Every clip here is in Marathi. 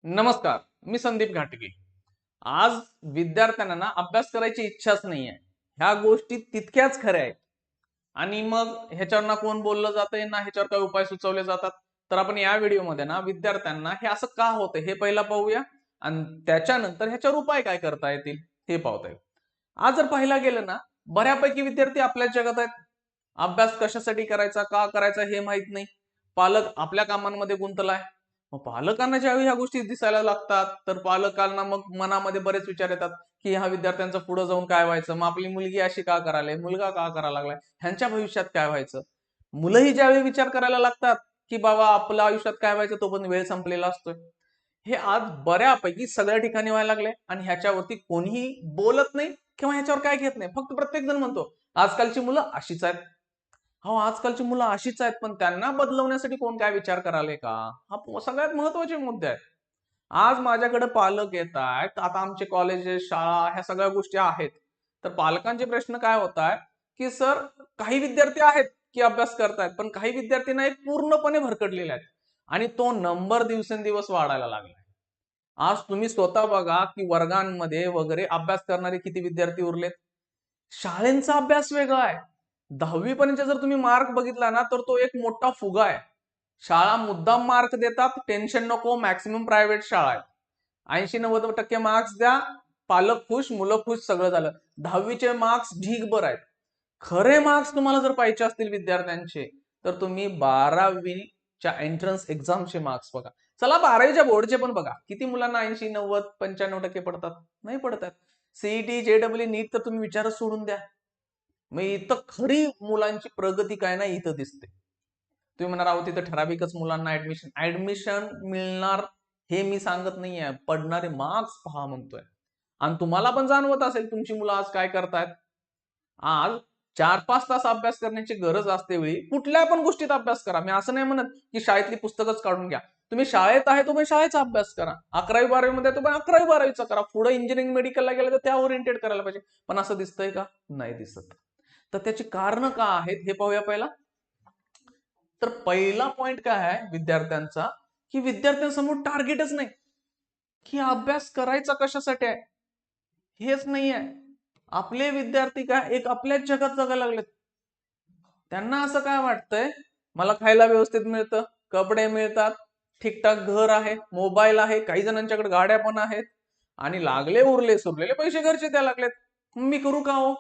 नमस्कार, मी संदीप घाटगे. आज विद्यार्थ्यांना ना अभ्यास करायची इच्छाच नाहीये. ह्या गोष्टी तितक्याच खऱ्या आहेत. आणि मग ह्याच्यावर ना कोण बोललं जातंय ना ह्याच्यावर काही उपाय सुचवले जातात. तर आपण या व्हिडिओमध्ये ना विद्यार्थ्यांना हे असं का होतंय हे पहिला पाहूया आणि त्याच्यानंतर ह्याच्यावर उपाय काय करता येतील हे पाहता येईल. आज जर पाहिला गेलं ना बऱ्यापैकी विद्यार्थी आपल्या जगात आहेत. अभ्यास कशासाठी करायचा, का करायचा हे माहित नाही. पालक आपल्या कामांमध्ये गुंतलाय. मग पालकांना ज्यावेळी ह्या गोष्टी दिसायला लागतात तर पालकांना मग मनामध्ये बरेच विचार येतात की ह्या विद्यार्थ्यांचं पुढे जाऊन काय व्हायचं, मग आपली मुलगी अशी का करायला, मुलगा का करायला लागलाय, ह्यांच्या भविष्यात काय व्हायचं. मुलंही ज्यावेळी विचार करायला लागतात की बाबा आपल्या आयुष्यात काय व्हायचं तो पण वेळ संपलेला असतोय. हे आज बऱ्यापैकी सगळ्या ठिकाणी व्हायला लागले आणि ह्याच्यावरती कोणीही बोलत नाही किंवा ह्याच्यावर काय घेत नाही. फक्त प्रत्येक जण म्हणतो आजकालची मुलं अशीच आहेत. हो, आजकालची मुलं अशीच आहेत, पण त्यांना बदलवण्यासाठी कोण काय विचार करायला का? हा सगळ्यात महत्वाचे मुद्दे आहेत. आज माझ्याकडे पालक येत आहेत, आता आमचे कॉलेजेस, शाळा ह्या सगळ्या गोष्टी आहेत. तर पालकांचे प्रश्न काय होत आहे, की सर काही विद्यार्थी आहेत की अभ्यास करतायत, पण काही विद्यार्थी नाही पूर्णपणे भरकटलेले आहेत आणि तो नंबर दिवसेंदिवस वाढायला लागला. आज तुम्ही स्वतः बघा की वर्गांमध्ये वगैरे अभ्यास करणारे किती विद्यार्थी उरलेत. शाळेंचा अभ्यास वेगळा आहे. 10वी पर्यंत जर तुम्ही मार्क बघितला ना तर तो एक मोठा फुगा आहे. शाळा मुद्दाम मार्क देतात, टेन्शन नको, मॅक्सिमम प्रायव्हेट शाळा आहे. 80-90% मार्क्स द्या, पालक खुश, मुलं खुश, सगळं झालं. 10वीचे मार्क्स ढीगभर आहेत. खरे मार्क्स तुम्हाला जर पाहिजे असतील विद्यार्थ्यांचे तर तुम्ही 12वीच्या एंट्रन्स एक्झामचे मार्क्स बघा. चला 12वीच्या बोर्डचे पण बघा. किती मुलांना 80-90-95% पडतात? नाही पडतात. सीईटी, जेडब्ल्यू, नीट तर तुम्ही विचारच सोडून द्या. मग इथं खरी मुलांची प्रगती काय नाही इथं दिसते. तुम्ही म्हणणार आहोत तिथं ठराविकच मुलांना ऍडमिशन ऍडमिशन मिळणार हे मी सांगत नाहीये, पडणारे मार्क्स पहा म्हणतोय. आणि तुम्हाला पण जाणवत असेल तुमची मुलं आज काय करतायत. आज 4-5 तास अभ्यास करण्याची गरज असते वेळी कुठल्या पण गोष्टीत अभ्यास करा. मी असं नाही म्हणत की शाळेतली पुस्तकच काढून घ्या. तुम्ही शाळेत आहे तुम्ही शाळेचा अभ्यास करा. 11वी-12वी मध्ये तुम्ही 11वी-12वीचा करा. पुढे इंजिनिअरिंग मेडिकलला गेलं तर त्या ओरिएंटेड करायला पाहिजे. पण असं दिसतंय का? नाही दिसत. तर त्याची कारण का आहेत हे पाहूया पहिला. तर पहिला पॉइंट काय आहे विद्यार्थ्यांचा, की विद्यार्थ्यांसमोर टार्गेटच नाही की अभ्यास करायचा कशासाठी आहे हेच नाहीये. आपले विद्यार्थी काय एक आपल्याच जगात जगायला लागलेत. त्यांना असं काय वाटतंय, मला खायला व्यवस्थित मिळतं, कपडे मिळतात, ठीकठाक घर आहे, मोबाईल आहे, काही जणांच्याकडे गाड्या पण आहेत आणि लागले उरले सुरलेले पैसे घरचे द्यायला लागलेत. मी करू का हो?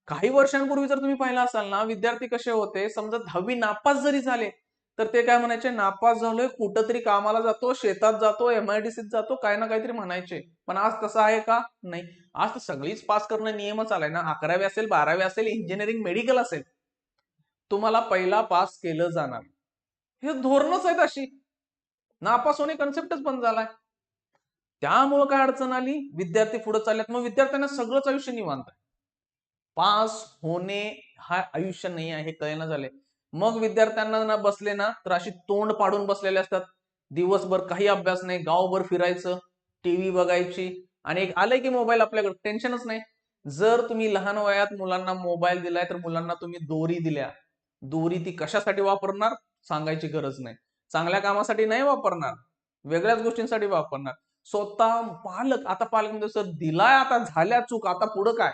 काही वर्षांपूर्वी जर तुम्ही पाहिला असाल ना विद्यार्थी कसे होते, समजा 10वी नापास जरी झाले तर ते काय म्हणायचे, नापास झालोय कुठंतरी कामाला जातो, शेतात जातो, एमआयडीसीत जातो, काय ना काहीतरी म्हणायचे. पण आज तसं आहे का? नाही. आज तर सगळीच पास करणं नियमच आलाय ना. 11वी असेल, 12वी असेल, इंजिनिअरिंग मेडिकल असेल, तुम्हाला पहिला पास केलं जाणार. हे धोरणच आहेत अशी. नापास होणे कन्सेप्टच बंद झालाय. त्यामुळे काय अडचण आली, विद्यार्थी पुढे चाललेत. मग विद्यार्थ्यांना सगळंच आयुष्य निवांत आहे. पास होणे हा आयुष्य नाही आहे हे कळेना झाले. मग विद्यार्थ्यांना ना बसले ना तर अशी तोंड पाडून बसलेले असतात. दिवसभर काही अभ्यास नाही, गावभर फिरायचं, टीव्ही बघायची आणि एक आलंय की मोबाईल आपल्याकडे टेन्शनच नाही. जर तुम्ही लहान वयात मुलांना मोबाईल दिलाय तर मुलांना तुम्ही दोरी दिल्या. दोरी ती कशासाठी वापरणार सांगायची गरज नाही. चांगल्या कामासाठी नाही वापरणार, वेगळ्याच गोष्टींसाठी वापरणार. स्वतः पालक आता पालक म्हणजे सर दिलाय आता झाल्या चूक आता पुढं काय.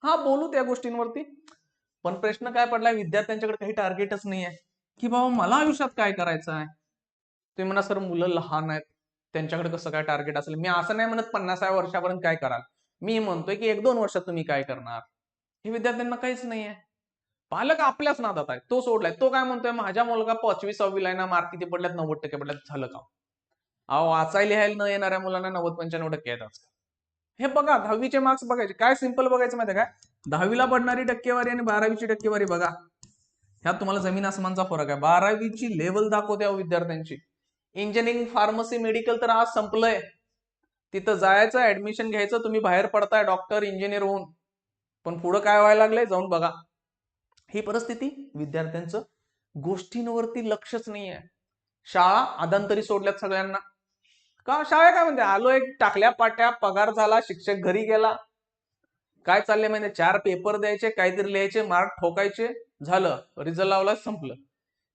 हा बोलू त्या गोष्टींवरती. पण प्रश्न काय पडलाय विद्यार्थ्यांच्याकडे काही टार्गेटच नाहीये की बाबा मला आयुष्यात काय करायचं आहे. तुम्ही म्हणा सर मुलं लहान आहेत त्यांच्याकडे कसं काय टार्गेट असेल. मी असं नाही म्हणत 50व्या वर्षापर्यंत काय कराल. मी म्हणतोय की 1-2 वर्षात तुम्ही काय करणार हे विद्यार्थ्यांना काहीच नाहीये. पालक आपल्याच नादात आहे. तो सोडलाय. तो काय म्हणतोय माझा मुलगा 5वी-6वी ना मार्क किती पडल्यात 90% पडल्यात झालं का. अहो वाचायला लिहायला न येणाऱ्या मुलांना 90-95% आहेत आजकाल. हे बघा 10वीचे मार्क्स बघायचे काय सिंपल बघायचं माहिती काय. 10वीला पडणारी टक्केवारी आणि 12वीची टक्केवारी बघा. ह्यात तुम्हाला जमीन आसमानचा फरक आहे. 12वीची लेवल दाखवते विद्यार्थ्यांची. इंजिनिअरिंग, फार्मसी, मेडिकल तर आज संपलंय. तिथं जायचं ऍडमिशन घ्यायचं, तुम्ही बाहेर पडताय डॉक्टर इंजिनियर होऊन. पण पुढे काय व्हायला लागलंय जाऊन बघा. ही परिस्थिती विद्यार्थ्यांचं गोष्टींवरती लक्षच नाहीये. शाळा अदांतरी सोडल्यात सगळ्यांना. का शाळा काय म्हणते आलो एक टाकल्या पाट्या पगार झाला शिक्षक घरी गेला. काय चाललंय म्हणजे 4 पेपर द्यायचे काहीतरी लिहायचे मार्क ठोकायचे झालं रिझल्ट लावला संपलं.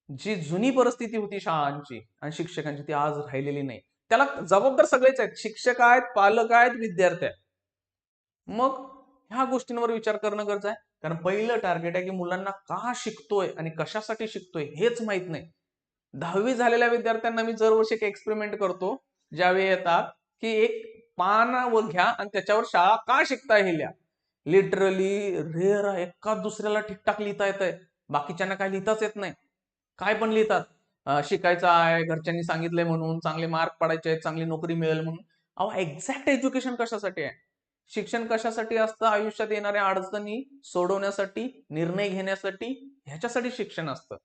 जी जुनी परिस्थिती होती शाळांची आणि शिक्षकांची ती आज राहिलेली नाही. त्याला जबाबदार सगळेच आहेत, शिक्षक आहेत, पालक आहेत, विद्यार्थी आहेत. मग ह्या गोष्टींवर विचार करणं गरजेचं आहे. कारण पहिलं टार्गेट आहे की मुलांना का शिकतोय आणि कशासाठी शिकतोय हेच माहित नाही. 10वी झालेल्या विद्यार्थ्यांना मी दरवर्षी एक एक्सपेरिमेंट करतो, ज्यावेळी येतात की एक पान व घ्या आणि त्याच्यावर शाळा का शिकताय हे लिहा. लिटरली रेअर आहे, एका दुसऱ्याला ठीकठाक लिहिता येतंय, बाकीच्यांना काय लिहिताच येत नाही. काय पण लिहितात, शिकायचं आहे, घरच्यांनी सांगितलंय म्हणून, चांगले मार्क पडायचे आहेत, चांगली नोकरी मिळेल म्हणून. अहो, एक्झॅक्ट एज्युकेशन कशासाठी आहे? शिक्षण कशासाठी असतं? आयुष्यात येणाऱ्या अडचणी सोडवण्यासाठी, निर्णय घेण्यासाठी, ह्याच्यासाठी शिक्षण असतं.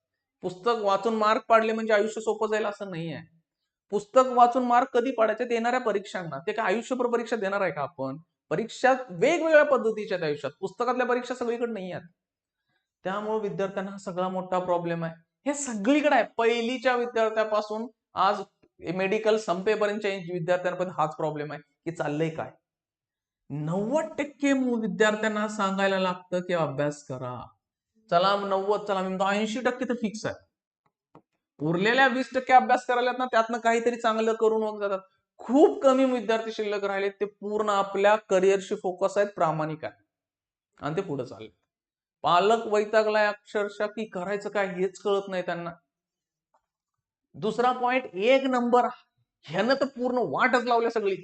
पुस्तक वाचून मार्क पाडले म्हणजे आयुष्य सोपं जाईल असं नाही आहे. पुस्तक वाचून मार्क कधी पाडायचे? येणाऱ्या परीक्षांना. ते काय आयुष्यभर परीक्षा देणार आहे का आपण? परीक्षा वेगवेगळ्या पद्धतीच्या आहेत आयुष्यात, पुस्तकातल्या परीक्षा सगळीकडे नाही आहेत. त्यामुळे विद्यार्थ्यांना हा सगळा मोठा प्रॉब्लेम आहे. हे सगळीकडे आहे, पहिलीच्या विद्यार्थ्यापासून आज मेडिकल संपेपर्यंतच्या विद्यार्थ्यांपर्यंत हाच प्रॉब्लेम आहे की चाललंय काय. 90% विद्यार्थ्यांना सांगायला लागतं की अभ्यास करा. चला 90, चला मी 80% तर फिक्स आहे. उरलेल्या 20% अभ्यास करायला ना, त्यातनं काहीतरी चांगलं करून मग जातात. खूप कमी विद्यार्थी शिल्लक राहिले, ते पूर्ण आपल्या करिअरशी फोकस आहेत, प्रामाणिक आहेत आणि ते पुढे चालले. पालक वैतागलाय अक्षरशः की करायचं काय हेच कळत नाही त्यांना. दुसरा पॉइंट एक नंबर, ह्यानं तर पूर्ण वाटच लावल्या सगळी.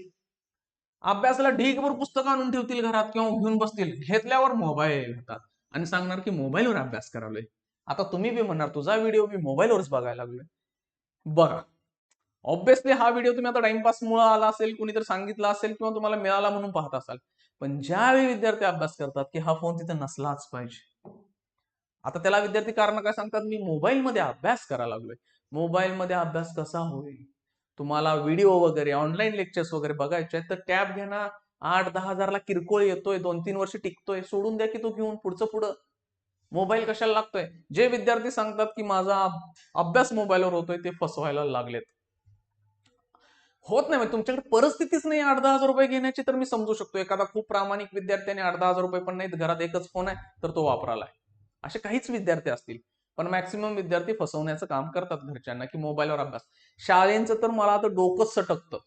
अभ्यासाला ढीगभर पुस्तकं आणून ठेवतील घरात किंवा घेऊन बसतील, घेतल्यावर मोबाईल हातात आणि सांगणार की मोबाईलवर अभ्यास करालोय. आता तुम्ही बी म्हणणार तुझा व्हिडिओ मी मोबाईलवरच बघायला लागलोय. बघा, ऑब्व्हियसली हा व्हिडिओ तुम्ही आता टाइमपास मुळे आला असेल, कुणीतरी सांगितला असेल किंवा तुम्हाला मिळाला म्हणून पाहत असाल. पण ज्यावेळी विद्यार्थी अभ्यास करतात की हा फोन तिथे नसलाच पाहिजे. आता त्याला विद्यार्थी कारण काय सांगतात, मी मोबाईलमध्ये अभ्यास करायला लागलोय. मोबाईलमध्ये अभ्यास कसा होईल? तुम्हाला व्हिडिओ वगैरे ऑनलाईन लेक्चर्स वगैरे बघायचे आहेत तर टॅब घ्या ना. 8-10 हजारला किरकोळ येतोय, 2-3 वर्ष टिकतोय, सोडून द्या की तो घेऊन पुढचं पुढं. मोबाईल कशाला लागतोय? जे विद्यार्थी सांगतात की माझा अभ्यास मोबाईलवर होतोय ते फसवायला लागलेत. होत नाही, म्हणजे तुमच्याकडे परिस्थितीच नाही 8-10 हजार रुपये घेण्याची, तर मी समजू शकतो. एखादा खूप प्रामाणिक विद्यार्थ्याने 8-10 हजार रुपये पण नाहीत, घरात एकच फोन आहे, तर तो वापरालाय. असे काहीच विद्यार्थी असतील, पण मॅक्सिमम विद्यार्थी फसवण्याचं काम करतात घरच्यांना की मोबाईलवर अभ्यास. शाळेचं तर मला आता डोकंच सटकतं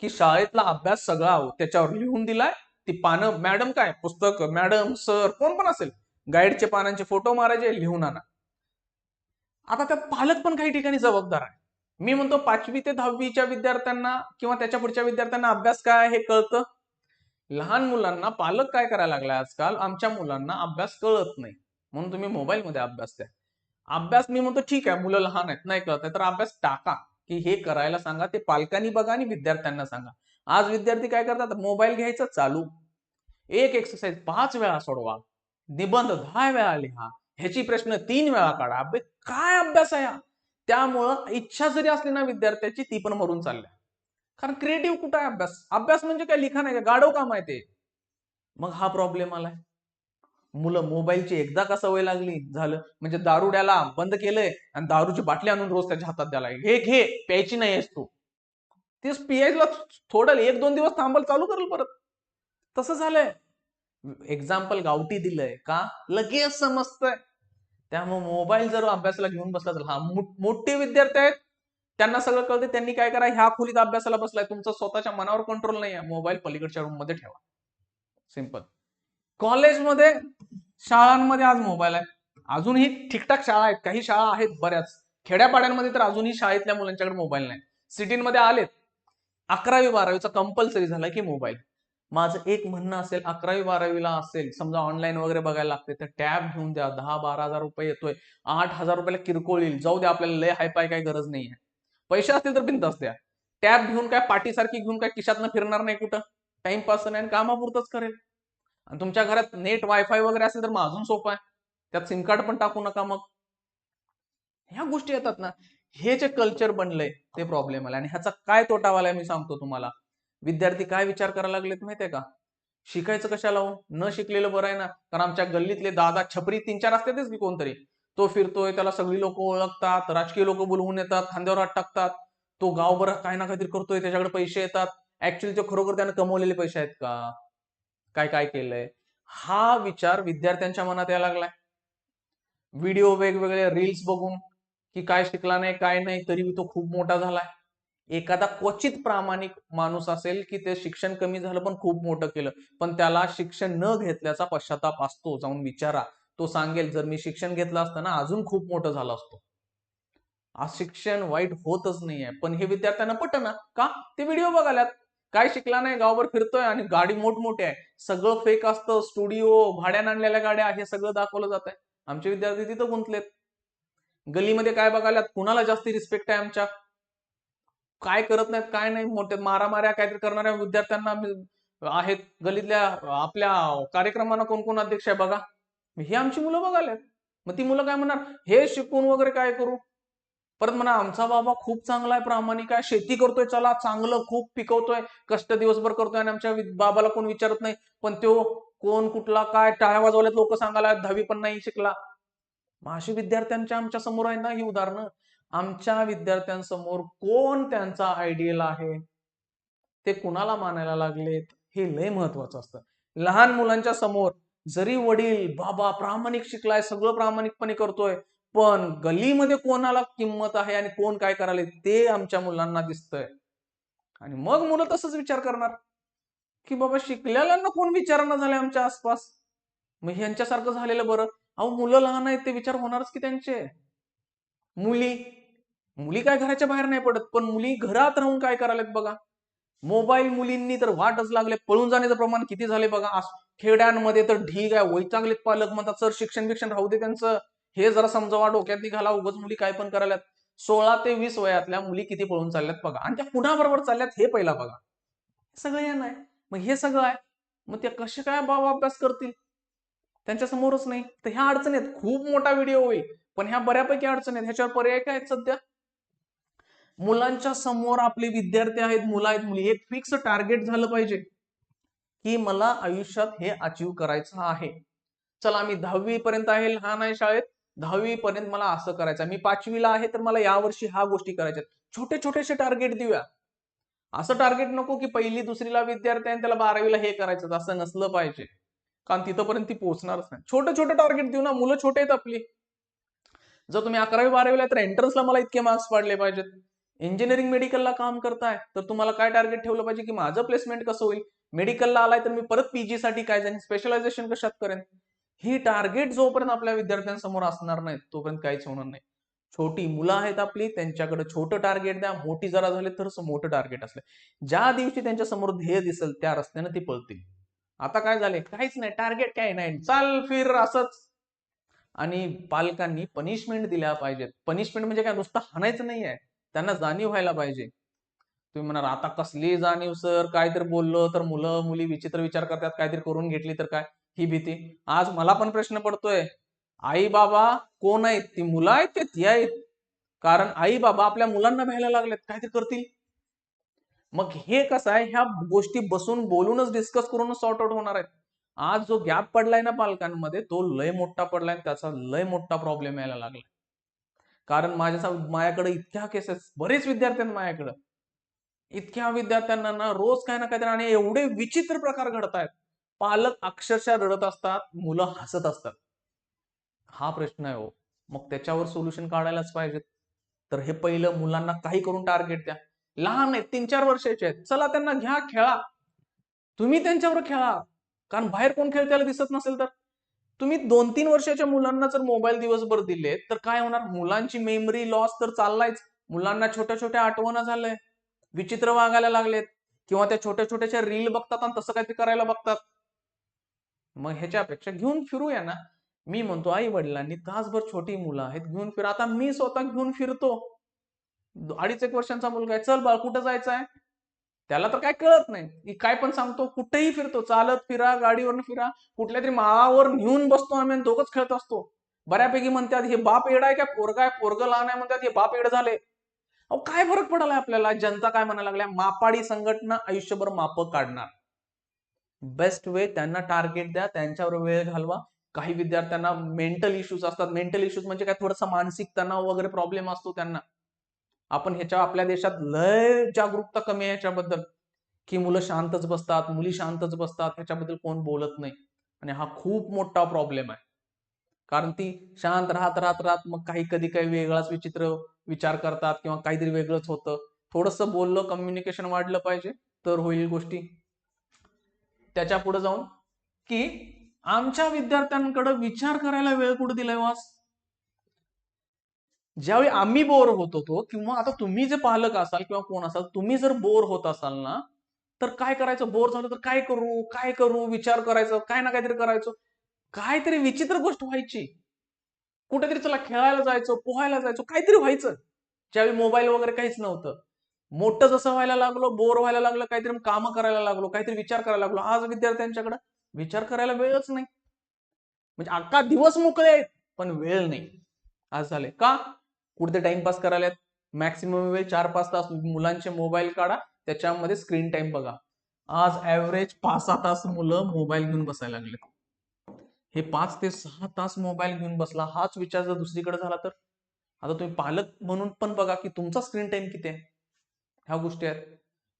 की शाळेतला अभ्यास सगळा त्याच्यावर लिहून दिलाय. ती पानं, मॅडम काय पुस्तक, मॅडम सर कोण पण असेल, गाईडचे पानांचे फोटो मारायचे, लिहून आणा. आता त्यात पालक पण काही ठिकाणी जबाबदार आहे. मी म्हणतो 5वी ते 10वीच्या विद्यार्थ्यांना किंवा त्याच्या पुढच्या विद्यार्थ्यांना अभ्यास काय हे कळतं. लहान मुलांना पालक काय करायला लागलाय आजकाल, आमच्या मुलांना अभ्यास कळत नाही म्हणून तुम्ही मोबाईलमध्ये अभ्यास द्या. अभ्यास मी म्हणतो ठीक आहे, मुलं लहान आहेत, नाही कळत आहे तर अभ्यास टाका, की हे करायला सांगा. ते पालकांनी बघा आणि विद्यार्थ्यांना सांगा. आज विद्यार्थी काय करतात, मोबाईल घ्यायचा चालू, एक एक्सरसाइज 5 वेळा सोडवा, निबंध 10 वेळा लिहा, ह्याची प्रश्न 3 वेळा काढा. अबे काय अभ्यास आहे हा? त्यामुळं इच्छा जरी असली ना विद्यार्थ्याची, ती पण मरून चालल्या. कारण क्रिएटिव्ह कुठं आहे अभ्यास? अभ्यास म्हणजे काय लिखाण आहे का? गाढव काम आहे ते. मग हा प्रॉब्लेम आलाय. मुलं मोबाईलची एकदा का सवय लागली झालं, म्हणजे दारुड्याला बंद केलंय आणि दारूची बाटली आणून रोज त्याच्या हातात द्यायला, हे घे, प्यायची नाहीयेस तू. तेच पियायला थोडं 1-2 दिवस थांबल, चालू करेल परत. तसं झालंय. एक्झाम्पल गावठी दिलंय का लगेच समजतंय. त्यामुळे मोबाईल जर अभ्यासाला घेऊन बसला तर, हा मोठे विद्यार्थी आहेत त्यांना सगळं कळते, त्यांनी काय करा, ह्या खोलीत अभ्यासाला बसलाय, तुमचं स्वतःच्या मनावर कंट्रोल नाही आहे, मोबाईल पलीकडच्या रूम मध्ये ठेवा. सिंपल. कॉलेजमध्ये, शाळांमध्ये आज मोबाईल आहे. अजूनही ठीकठाक शाळा आहेत, काही शाळा आहेत बऱ्याच, खेड्यापाड्यांमध्ये तर अजूनही शाळेतल्या मुलांच्याकडे मोबाईल नाही. सिटीमध्ये आलेत. 11वी-12वीचा कंपल्सरी झालाय की मोबाईल. माझं एक म्हणणं असेल, 11वी-12वीला असेल समजा ऑनलाईन वगैरे बघायला लागते, तर टॅब घेऊन द्या. 10-12 हजार रुपये येतोय, 8 हजार रुपयाला किरकोळ येईल, जाऊ द्या, आपल्याला लय हायपाय काही गरज नाहीये. पैसे असतील तर बिनधास्त द्या. टॅब घेऊन काय पाठीसारखी घेऊन काय खिशातनं फिरणार नाही कुठं, टाइमपास नाही आणि कामापुरतच करेल. आणि तुमच्या घरात नेट वायफाय वगैरे असेल तर मग अजून सोपं आहे, त्यात सिम कार्ड पण टाकू नका. मग ह्या गोष्टी येतात ना, हे जे कल्चर बनलंय ते प्रॉब्लेम आला. आणि ह्याचा काय तोटा वाला मी सांगतो तुम्हाला. विद्यार्थी काय विचार करायला लागलेत माहितीये का, शिकायचं कशाला हो, न शिकलेलं बरं आहे ना. कारण आमच्या गल्लीतले दादा छपरी 3-4 असतातच की कोणतरी, तो फिरतोय, त्याला सगळी लोक ओळखतात, राजकीय लोक बोलवून येतात, खांद्यावर हात टाकतात, तो गावभर काय ना काहीतरी करतोय, त्याच्याकडे पैसे येतात. ऍक्च्युअली तो खरोखर त्याने कमवलेले पैसे आहेत का, काय काय केलंय, हा विचार विद्यार्थ्यांच्या मनात यायला लागलाय. व्हिडिओ वेगवेगळे रील्स बघून की काय शिकला नाही काय नाही, तरी तो खूप मोठा झालाय. एखादा क्वचित प्रामाणिक माणूस असेल की ते शिक्षण कमी झालं पण खूप मोठं केलं, पण त्याला शिक्षण न घेतल्याचा पश्चाताप असतो. जाऊन विचारा, तो सांगेल जर मी शिक्षण घेतलं असतं ना अजून खूप मोठं झालं असतो. आज शिक्षण वाईट होतच नाहीये, पण हे विद्यार्थ्यांना पटना का? ते व्हिडिओ बघाल्यात. काय शिकला नाही, गावभर फिरतोय आणि गाडी मोठमोठी आहे, सगळं फेक असतं, स्टुडिओ, भाड्यानं आणलेल्या गाड्या, हे सगळं दाखवलं जात आहे. आमचे विद्यार्थी तिथं गुंतलेत. गलीमध्ये काय बघाल्यात, कुणाला जास्ती रिस्पेक्ट आहे आमच्या, काय करत नाहीत, काय नाही, मोठे मारामाऱ्या काहीतरी करणाऱ्या विद्यार्थ्यांना आहेत गलीतल्या. आपल्या कार्यक्रमांना कोण कोण अध्यक्ष आहे बघा, ही आमची मुलं बघाल्यात. मग ती मुलं काय म्हणणार, हे शिकून वगैरे काय करू? परत म्हणा आमचा बाबा खूप चांगला आहे, प्रामाणिक आहे, शेती करतोय, चला चांगलं खूप पिकवतोय, कष्ट दिवसभर करतोय, आणि आमच्या बाबाला कोण विचारत नाही. पण तो कोण कुठला काय टाळ्या वाजवल्यात लोक सांगायला, 10वी पण नाही शिकला. मग अशी विद्यार्थ्यांच्या आमच्या समोर आहे ना ही उदाहरणं. आमच्या विद्यार्थ्यांसमोर कोण त्यांचा आयडियल आहे, ते कुणाला मानायला लागलेत, हे लय महत्वाचं असतं. लहान मुलांच्या समोर जरी वडील बाबा प्रामाणिक शिकलाय, सगळं प्रामाणिकपणे करतोय, पण गलीमध्ये कोणाला किंमत आहे आणि कोण काय करायला ते आमच्या मुलांना दिसतंय. आणि मग मुलं तसंच विचार करणार की बाबा शिकलेल्यांना कोण विचारणा झाले आमच्या आसपास, मग ह्यांच्यासारखं झालेलं बरं. अहो मुलं लहान आहेत, ते विचार होणारच की त्यांचे. मुली मुली काय घराच्या बाहेर नाही पडत, पण मुली घरात राहून काय करायला बघा. मोबाईल मुलींनी तर वाटच लागले, पळून जाण्याचं प्रमाण किती झाले बघा. खेड्यांमध्ये तर ढीग आहे, वैतागलेत पालक, म्हणतात सर शिक्षण बिक्षण राहू दे त्यांचं, हे जरा समजावा, डोक्यात घाला, उगाच मुली काय पण करायल्यात. 16 ते 20 वयातल्या मुली किती पळून चालल्यात बघा, आणि त्या कुणाबरोबर चालल्यात हे पहिला बघा. सगळं हे नाही, मग हे सगळं आहे, मग ते कसे काय बाबा अभ्यास करतील, त्यांच्या समोरच नाही. तर ह्या अडचणी आहेत. खूप मोठा व्हिडिओ होईल, पण ह्या बऱ्यापैकी अडचणी आहेत. ह्याच्यावर पर्याय काय आहेत सध्या? मुलांच्या समोर आपले विद्यार्थी आहेत, मुलं आहेत, मुली, एक फिक्स टार्गेट झालं पाहिजे की मला आयुष्यात हे अचीव करायचं आहे. चला मी 10वी पर्यंत आहे, लहान आहे शाळेत, 10वी पर्यंत मला असं करायचं, मी 5वीला आहे तर मला यावर्षी ह्या गोष्टी करायच्या. छोटे छोटेसे टार्गेट देऊया. असं टार्गेट नको की पहिली दुसरीला विद्यार्थी आहे त्याला 12वीला हे करायचं, असं नसलं पाहिजे, कारण तिथपर्यंत ती पोहोचणारच नाही. छोटे छोटे टार्गेट देऊ ना, मुलं छोटे आहेत आपली. जर तुम्ही 11वी 12वीला तर एंट्रन्सला मला इतके मार्क्स पाडले पाहिजेत. इंजिनिअरिंग मेडिकलला काम करताय तर तुम्हाला काय टार्गेट ठेवलं पाहिजे की माझं प्लेसमेंट कसं होईल, मेडिकलला आलाय तर मी परत पीजी साठी काय जाईन, स्पेशलायझेशन कशात करेन. ही टार्गेट जोपर्यंत आपल्या विद्यार्थ्यांसमोर असणार नाहीत तोपर्यंत काहीच होणार नाही. छोटी मुलं आहेत आपली, त्यांच्याकडे छोटं टार्गेट द्या, मोठी जरा झाली तर मोठं टार्गेट असलं. ज्या दिवशी त्यांच्या समोर ध्येय दिसेल त्या रस्त्याने ती पळतील. आता काय झाले, काहीच नाही, टार्गेट काय नाही, चाल फिर असंच. आणि पालकांनी पनिशमेंट दिल्या पाहिजेत. पनिशमेंट म्हणजे काय, नुसतं हाणायचं नाहीये, त्यांना जाणीव व्हायला पाहिजे. तुम्ही म्हणाल आता कसली जाणीव सर, काहीतरी बोललो तर मुलं मुली विचित्र विचार करतात, काहीतरी करून घेतली तर काय, ही भीती. आज मला पण प्रश्न पडतोय, आई बाबा कोण आहेत, ती मुलं आहेत ते ती आहेत? कारण आई बाबा आपल्या मुलांना भ्यायला लागलेत, काहीतरी करतील. मग हे कसं आहे, ह्या गोष्टी बसून बोलूनच डिस्कस करूनच सॉर्ट आउट होणार आहेत. आज जो गॅप पडलाय ना पालकांमध्ये, तो लय मोठा पडलाय, त्याचा लय मोठा प्रॉब्लेम यायला लागलाय. कारण माझ्याकडे इतक्या केसेस, बरेच विद्यार्थी आहेत माझ्याकडे, इतक्या विद्यार्थ्यांना ना रोज काय ना काहीतरी, आणि एवढे विचित्र प्रकार घडतायत, पालक अक्षरशः रडत असतात, मुलं हसत असतात. हा प्रश्न आहे हो. मग त्याच्यावर सोल्युशन काढायलाच पाहिजेत. तर हे पहिलं, मुलांना काही करून टार्गेट द्या. लहान आहेत, 3-4 वर्षाचे आहेत, चला त्यांना घ्या, खेळा, तुम्ही त्यांच्यावर खेळा. कारण बाहेर कोण खेळताना दिसत नसेल तर, तुम्ही 2-3 वर्षाच्या मुलांना जर मोबाईल दिवसभर दिले तर काय होणार, मुलांची मेमरी लॉस तर चाललायच, मुलांना छोट्या छोट्या आठवणी झालंय, विचित्र वागायला लागलेत, किंवा त्या छोट्या छोट्याच्या रील बघतात आणि तसं काहीतरी करायला बघतात. मग ह्याच्यापेक्षा घेऊन फिरूया ना. मी म्हणतो आई वडिलांनी तासभर, छोटी मुलं आहेत घेऊन फिरा. आता मी स्वतः घेऊन फिरतो, 2.5-1 वर्षांचा मुलगा आहे, चल बाळ कुठं जायचं आहे, त्याला तर काय कळत नाही, की काय पण सांगतो, कुठेही फिरतो, चालत फिरा, गाडीवरून फिरा, कुठल्या तरी माळावर नेऊन बसतो आम्ही, दोघंच खेळत असतो. बऱ्यापैकी म्हणतात हे बाप एडा आहे का पोरगा आहे, पोरग लहान आहे म्हणतात हे बाप एड झाले. अहो काय फरक पडालाय आपल्याला, जनता काय म्हणायला लागल्या, मापाडी संघटना आयुष्यभर माप काढणार. बेस्ट वे त्यांना टार्गेट द्या, त्यांच्यावर वेळ घालवा. काही विद्यार्थ्यांना मेंटल इश्यूज असतात, मेंटल इश्यूज म्हणजे काय, थोडासा मानसिक तणाव वगैरे प्रॉब्लेम असतो त्यांना. आपण ह्याच्या आपल्या देशात लय जागरूकता कमी आहे ह्याच्याबद्दल, की मुलं शांतच बसतात, मुली शांतच बसतात, ह्याच्याबद्दल कोण बोलत नाही. आणि हा खूप मोठा प्रॉब्लेम आहे. कारण ती शांत राहत राहत राहत मग काही कधी काही वेगळाच विचित्र विचार करतात, किंवा काहीतरी वेगळंच होतं. थोडंसं बोललं, कम्युनिकेशन वाढलं पाहिजे तर होईल गोष्टी. त्याच्या पुढे जाऊन की आमच्या विद्यार्थ्यांकडे विचार करायला वेळ कुठे दिलाय वास. ज्यावेळी आम्ही बोर होत होतो किंवा आता तुम्ही जे पालक असाल किंवा कोण असाल, तुम्ही जर बोर होत असाल ना, तर काय करायचं, बोर झालं तर काय करू विचार करायचं, काय ना काहीतरी करायचं, काहीतरी विचित्र गोष्ट व्हायची. कुठेतरी चला खेळायला जायचो, पोहायला जायचो, काहीतरी व्हायचं. ज्यावेळी मोबाईल वगैरे काहीच नव्हतं. मोठं जसं व्हायला लागलो, बोर व्हायला लागलं, काहीतरी कामं करायला लागलो, काहीतरी विचार करायला लागलो. आज विद्यार्थ्यांच्याकडे विचार करायला वेळच नाही. म्हणजे अख्खा दिवस मोकळे आहेत पण वेळ नाही. आज झाले का? कुठे टाइमपास करायला. मॅक्सिमम वेळ 4-5 तास मुलांचे मोबाईल काढा, त्याच्यामध्ये स्क्रीन टाइम बघा. आज ऍव्हरेज 5-6 तास मुलं मोबाईल घेऊन बसायला लागले. हे 5 ते 6 तास मोबाईल घेऊन बसला, हाच विचार जर दुसरीकडे झाला तर? आता तुम्ही पालक म्हणून पण बघा की तुमचा स्क्रीन टाइम किती आहे. ह्या गोष्टी आहेत.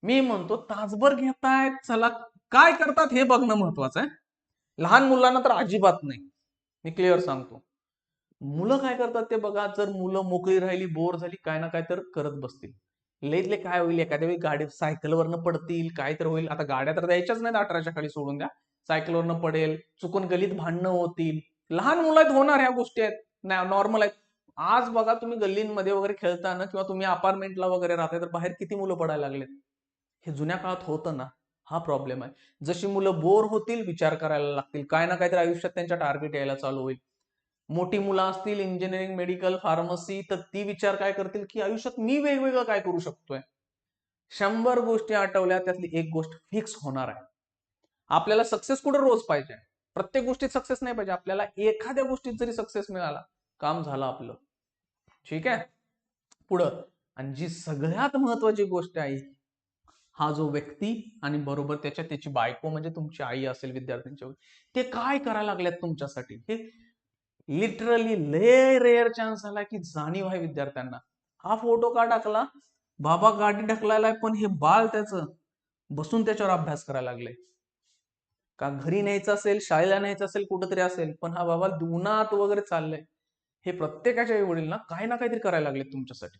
मी म्हणतो तासभर घेतायत, चला काय करतात हे बघणं महत्वाचं आहे. लहान मुलांना तर अजिबात नाही. मी क्लिअर सांगतो. मुलं काय करतात ते बघा. जर मुलं मोकळी राहिली, बोर झाली, काय ना काय तर करत बसतील. लईतले काय होईल, एखाद्या वेळी गाडी सायकलवरनं पडतील, काय तर होईल. आता गाड्या तर द्यायच्याच नाहीत 18च्या खाली, सोडून द्या. सायकलवरनं पडेल, चुकून गलीत भांडणं होतील. लहान मुलं आहेत, होणार ह्या गोष्टी आहेत, नॉर्मल आहेत. आज बघा तुम्ही गल्लींमध्ये वगैरे खेळताना किंवा तुम्ही अपार्टमेंटला वगैरे राहताय तर बाहेर किती मुलं पडायला लागलेत. हे जुन्या काळात होतं ना, हा प्रॉब्लेम आहे. जशी मुलं बोर होतील, विचार करायला लागतील, काय ना काहीतरी आयुष्यात त्यांच्या टार्गेट यायला चालू होईल. मोठी मुलं असतील इंजिनिअरिंग, मेडिकल, फार्मसी, तर ती विचार काय करतील की आयुष्यात मी वेगवेगळं काय करू शकतोय. 100 गोष्टी आठवल्या, त्यातली एक गोष्ट फिक्स होणार आहे. आपल्याला सक्सेस कुठं रोज पाहिजे, प्रत्येक गोष्टीत सक्सेस नाही पाहिजे. आपल्याला एखाद्या गोष्टीत जरी सक्सेस मिळाला, काम झालं आपलं. ठीक आहे. पुढं आणि जी सगळ्यात महत्वाची गोष्ट आहे, हा जो व्यक्ती आणि बरोबर त्याची बायको म्हणजे तुमची आई असेल विद्यार्थ्यांच्या, ते काय करायला लागल्यात तुमच्यासाठी, हे लिटरली लय रेअर चान्स झाला की जाणीव आहे विद्यार्थ्यांना. हा फोटो का टाकला, बाबा गाडी ढकलायला, पण हे बाळ त्याचं बसून त्याच्यावर अभ्यास करायला लागले. का घरी न्यायचं असेल, शाळेला न्यायचं असेल, कुठंतरी असेल, पण हा बाबा उन्हात वगैरे चाललंय. हे प्रत्येकाच्या आई वडील ना काही ना काहीतरी करायला लागले तुमच्यासाठी.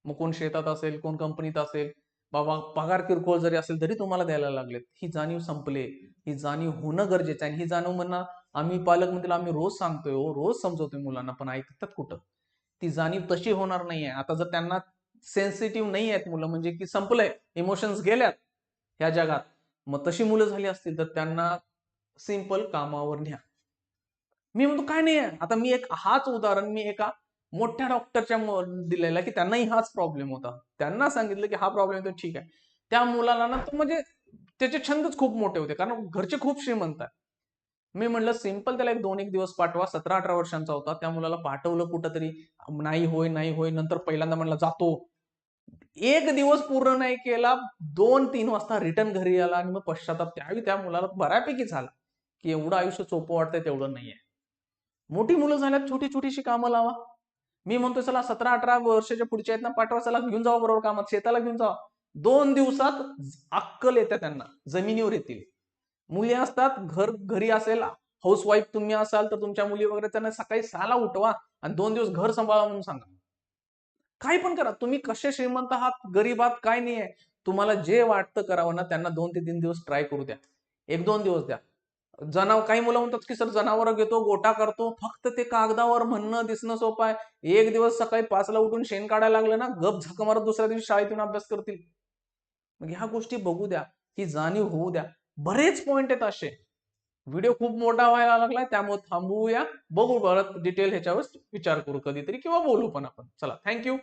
मग कोण शेतात असेल, कोण कंपनीत असेल, बाबा पगार किरकोळ जरी असेल तरी तुम्हाला द्यायला लागलेत. ही जाणीव संपले, ही जाणीव होणं गरजेचं आहे. ही जाणीव म्हणणं, आम्ही पालक म्हणजे आम्ही रोज सांगतोय, रोज समजवतोय मुलांना, पण ऐकतात कुठं. ती जाणीव तशी होणार नाहीये. आता जर त्यांना सेन्सिटिव्ह नाही आहेत मुलं, म्हणजे की संपलंय, इमोशन्स गेल्यात ह्या जगात, मग तशी मुलं झाली असतील तर त्यांना सिंपल कामावर न्या. मी म्हणतो काय नाही आहे. आता मी एक हाच उदाहरण मी एका मोठ्या डॉक्टरच्या दिलेला की त्यांनाही हाच प्रॉब्लेम होता. त्यांना सांगितलं की हा प्रॉब्लेम तर ठीक आहे. त्या मुलाला ना तो म्हणजे त्याचे छंदच खूप मोठे होते, कारण घरचे खूप श्रीमंत आहे. मी म्हणलं सिंपल त्याला एक 2-1 दिवस पाठवा. 17-18 वर्षांचा होता. त्या मुलाला पाठवलं कुठंतरी. नाही होय. नंतर पहिल्यांदा म्हणला जातो. 1 दिवस पूर्ण नाही केला. 2-3 वाजता रिटर्न घरी आला आणि मग पश्चाताप. त्यावेळी त्या मुलाला बऱ्यापैकी झाला की एवढं आयुष्य सोपं वाटतंय तेवढं नाहीये. मोठी मुलं झाल्यात, छोटी छोटीशी कामं लावा. मी म्हणतो चला 17-18 वर्षाच्या पुढच्या आहेत ना, पाठवा, चला घेऊन जावा बरोबर कामात, शेताला घेऊन जावा. 2 दिवसात अक्कल येते त्यांना, जमिनीवर येतील. मुली असतात, घरी असेल, हाऊसवाईफ तुम्ही असाल तर तुमच्या मुली वगैरे त्यांना सकाळी 6ला उठवा आणि 2 दिवस घर सांभाळा म्हणून सांगा. काही पण करा. तुम्ही कसे श्रीमंत आहात, गरीब आहात, काय नाहीये. तुम्हाला जे वाटतं करावं ना, त्यांना 2 ते 3 दिवस ट्राय करू द्या. 1-2 दिवस द्या. काही मुलं म्हणतात की सर जनावर घेतो, गोटा करतो. फक्त ते कागदावर म्हणणं, दिसणं सोपं आहे. 1 दिवस सकाळी 5ला उठून शेण काढायला लागलं ना, गप झक मारत दुसऱ्या दिवशी शाळेत येऊन अभ्यास करतील. मग ह्या गोष्टी बघू द्या, ही जाणीव होऊ द्या. बरेच पॉइंट आहेत असे. व्हिडिओ खूप मोठा व्हायला लागलाय, त्यामुळे थांबवूया. बघू परत डिटेल ह्याच्यावर विचार करू कधीतरी, किंवा बोलू पण आपण. चला, थँक्यू.